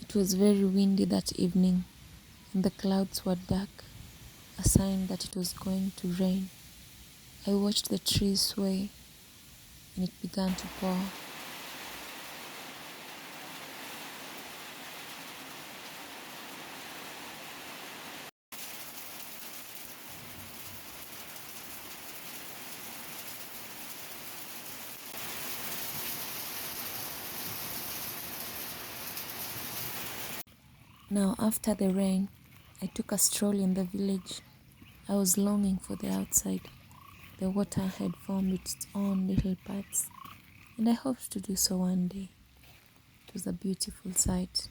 It was very windy that evening, and the clouds were dark, a sign that it was going to rain. I watched the trees sway, and it began to pour. Now, after the rain, I took a stroll in the village. I was longing for the outside. The water had formed its own little paths, and I hoped to do so one day. It was a beautiful sight.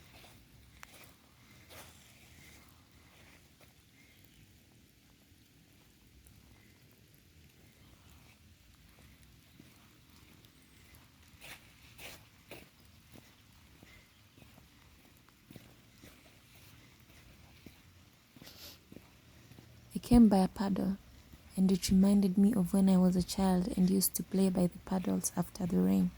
I came by a paddle, and it reminded me of when I was a child and used to play by the paddles after the rain.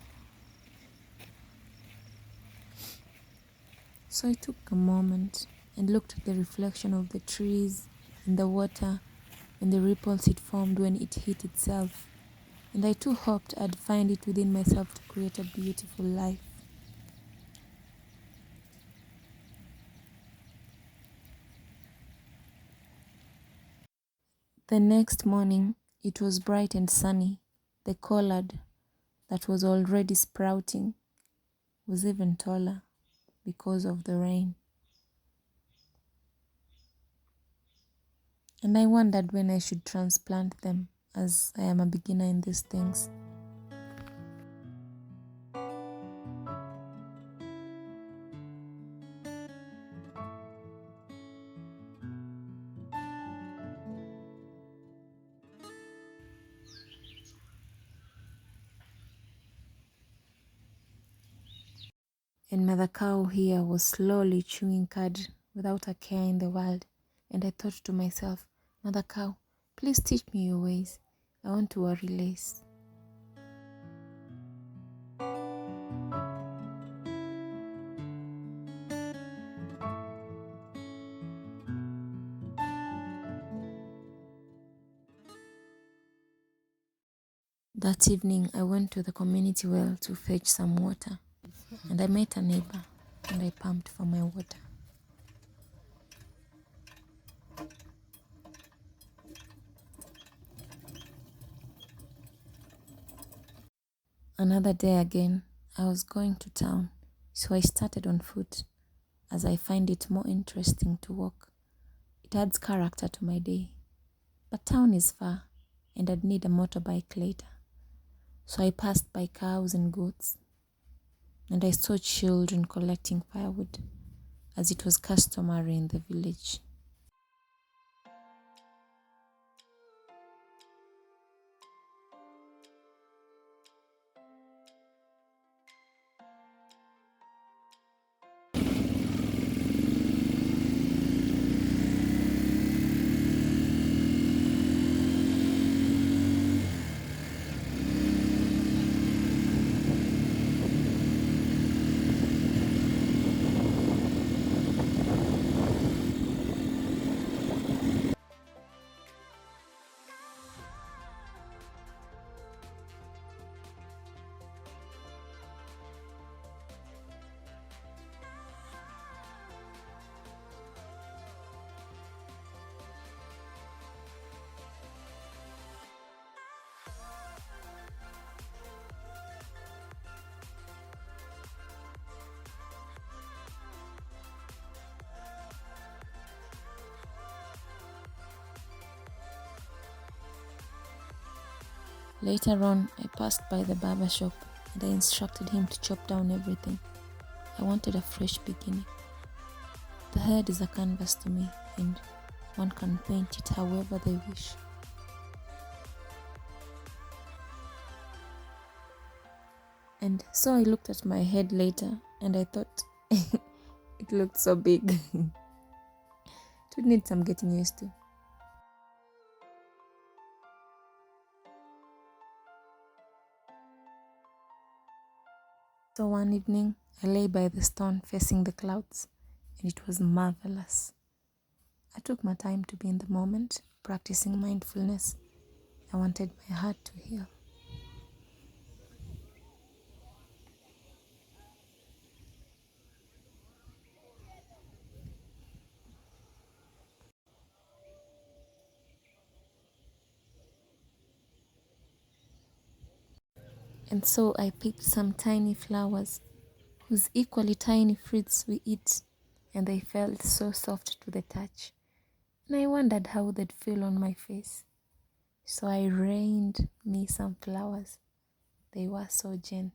So I took a moment and looked at the reflection of the trees in the water and the ripples it formed when it hit itself. And I too hoped I'd find it within myself to create a beautiful life. The next morning, it was bright and sunny. The collard that was already sprouting was even taller because of the rain. And I wondered when I should transplant them, as I am a beginner in these things. And Mother Cow here was slowly chewing cud without a care in the world. And I thought to myself, Mother Cow, please teach me your ways. I want to worry less. That evening, I went to the community well to fetch some water. And I met a neighbor, and I pumped for my water. Another day again, I was going to town, so I started on foot, as I find it more interesting to walk. It adds character to my day. But town is far, and I'd need a motorbike later. So I passed by cows and goats, and I saw children collecting firewood, as it was customary in the village. Later on, I passed by the barber shop, and I instructed him to chop down everything. I wanted a fresh beginning. The head is a canvas to me, and one can paint it however they wish. And so I looked at my head later, and I thought it looked so big. It would need some getting used to. So one evening, I lay by the stone facing the clouds, and it was marvelous. I took my time to be in the moment, practicing mindfulness. I wanted my heart to heal. And so I picked some tiny flowers, whose equally tiny fruits we eat, and they felt so soft to the touch. And I wondered how they'd feel on my face. So I rained me some flowers. They were so gentle.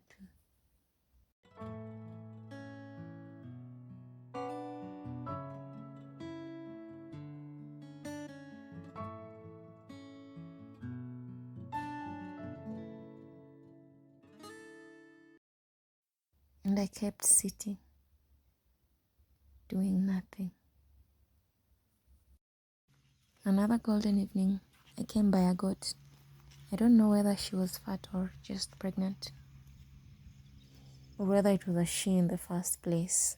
And I kept sitting, doing nothing. Another golden evening, I came by a goat. I don't know whether she was fat or just pregnant, or whether it was a she in the first place.